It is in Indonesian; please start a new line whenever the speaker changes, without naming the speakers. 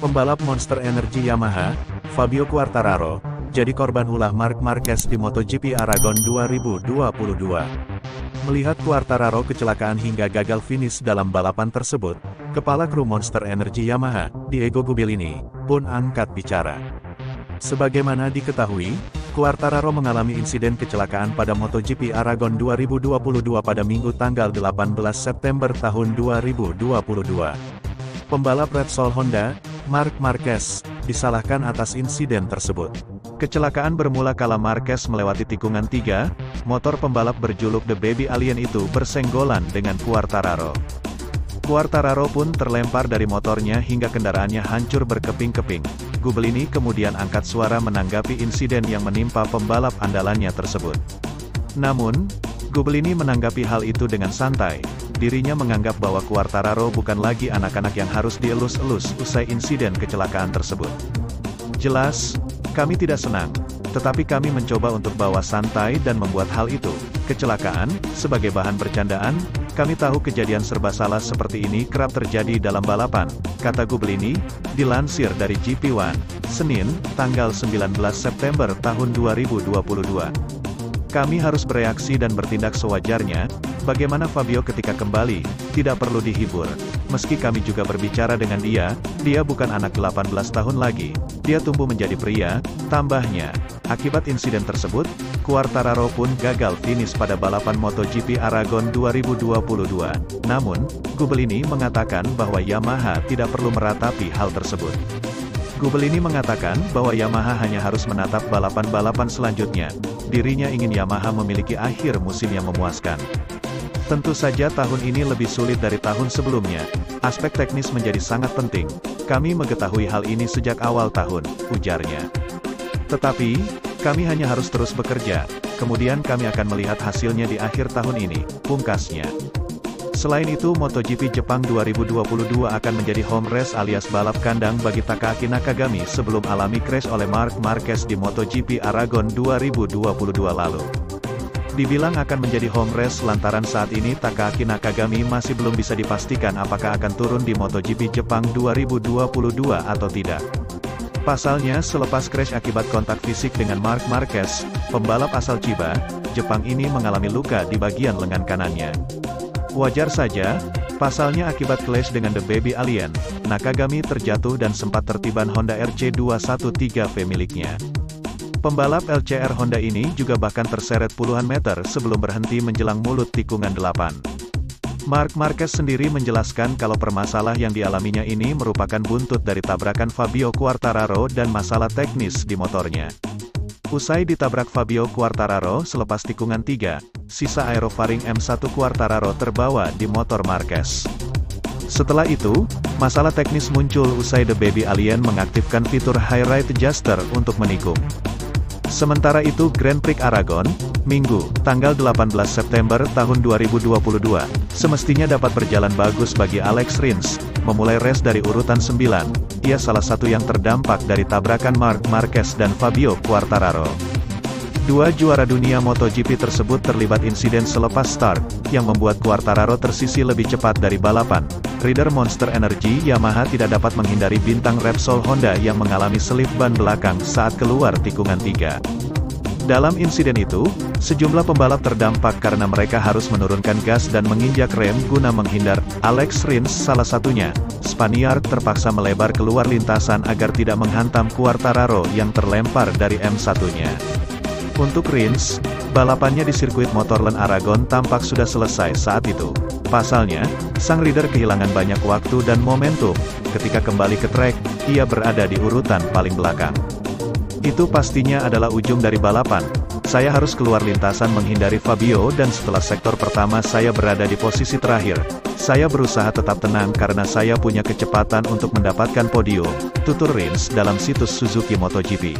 Pembalap Monster Energy Yamaha, Fabio Quartararo, jadi korban ulah Marc Marquez di MotoGP Aragon 2022. Melihat Quartararo kecelakaan hingga gagal finish dalam balapan tersebut, Kepala Kru Monster Energy Yamaha, Diego Gubelini, pun angkat bicara. Sebagaimana diketahui, Quartararo mengalami insiden kecelakaan pada MotoGP Aragon 2022 pada Minggu tanggal 18 September tahun 2022. Pembalap Repsol Honda, Marc Marquez, disalahkan atas insiden tersebut. Kecelakaan bermula kala Marquez melewati tikungan 3, motor pembalap berjuluk The Baby Alien itu bersenggolan dengan Quartararo. Quartararo pun terlempar dari motornya hingga kendaraannya hancur berkeping-keping. Gubelini kemudian angkat suara menanggapi insiden yang menimpa pembalap andalannya tersebut. Namun, Gubelini menanggapi hal itu dengan santai. Dirinya menganggap bahwa Quartararo bukan lagi anak-anak yang harus dielus-elus usai insiden kecelakaan tersebut. Jelas, kami tidak senang, tetapi kami mencoba untuk bawa santai dan membuat hal itu, kecelakaan, sebagai bahan bercandaan. Kami tahu kejadian serba salah seperti ini kerap terjadi dalam balapan, kata Gubelini, dilansir dari GP One, Senin, tanggal 19 September tahun 2022. Kami harus bereaksi dan bertindak sewajarnya. Bagaimana Fabio ketika kembali, tidak perlu dihibur. Meski kami juga berbicara dengan dia bukan anak 18 tahun lagi. Dia tumbuh menjadi pria, tambahnya. Akibat insiden tersebut, Quartararo pun gagal finish pada balapan MotoGP Aragon 2022. Namun, Gubelini mengatakan bahwa Yamaha tidak perlu meratapi hal tersebut. Gubelini mengatakan bahwa Yamaha hanya harus menatap balapan-balapan selanjutnya. Dirinya ingin Yamaha memiliki akhir musim yang memuaskan. Tentu saja tahun ini lebih sulit dari tahun sebelumnya. Aspek teknis menjadi sangat penting. Kami mengetahui hal ini sejak awal tahun, ujarnya. Tetapi, kami hanya harus terus bekerja. Kemudian kami akan melihat hasilnya di akhir tahun ini, pungkasnya. Selain itu, MotoGP Jepang 2022 akan menjadi home race alias balap kandang bagi Takaaki Nakagami sebelum alami crash oleh Marc Marquez di MotoGP Aragon 2022 lalu. Dibilang akan menjadi home race lantaran saat ini Takaaki Nakagami masih belum bisa dipastikan apakah akan turun di MotoGP Jepang 2022 atau tidak. Pasalnya, selepas crash akibat kontak fisik dengan Marc Marquez, pembalap asal Chiba, Jepang ini mengalami luka di bagian lengan kanannya. Wajar saja, pasalnya akibat clash dengan The Baby Alien, Nakagami terjatuh dan sempat tertiban Honda RC213V miliknya. Pembalap LCR Honda ini juga bahkan terseret puluhan meter sebelum berhenti menjelang mulut tikungan 8. Marc Marquez sendiri menjelaskan kalau permasalahan yang dialaminya ini merupakan buntut dari tabrakan Fabio Quartararo dan masalah teknis di motornya. Usai ditabrak Fabio Quartararo selepas tikungan 3, sisa aerofaring M1 Quartararo terbawa di motor Marquez. Setelah itu, masalah teknis muncul usai The Baby Alien mengaktifkan fitur High Ride Adjuster untuk menikung. Sementara itu Grand Prix Aragon, Minggu, tanggal 18 September tahun 2022, semestinya dapat berjalan bagus bagi Alex Rins, memulai race dari urutan 9. Ia salah satu yang terdampak dari tabrakan Marc Marquez dan Fabio Quartararo. Dua juara dunia MotoGP tersebut terlibat insiden selepas start, yang membuat Quartararo tersisih lebih cepat dari balapan. Rider Monster Energy Yamaha tidak dapat menghindari bintang Repsol Honda yang mengalami selip ban belakang saat keluar tikungan 3. Dalam insiden itu, sejumlah pembalap terdampak karena mereka harus menurunkan gas dan menginjak rem guna menghindar. Alex Rins salah satunya. Spaniard terpaksa melebar keluar lintasan agar tidak menghantam Quartararo yang terlempar dari M1-nya. Untuk Rins, balapannya di sirkuit Motorland Aragon tampak sudah selesai saat itu. Pasalnya, sang rider kehilangan banyak waktu dan momentum. Ketika kembali ke trek, ia berada di urutan paling belakang. Itu pastinya adalah ujung dari balapan. Saya harus keluar lintasan menghindari Fabio dan setelah sektor pertama saya berada di posisi terakhir. Saya berusaha tetap tenang karena saya punya kecepatan untuk mendapatkan podium, tutur Rins dalam situs Suzuki MotoGP.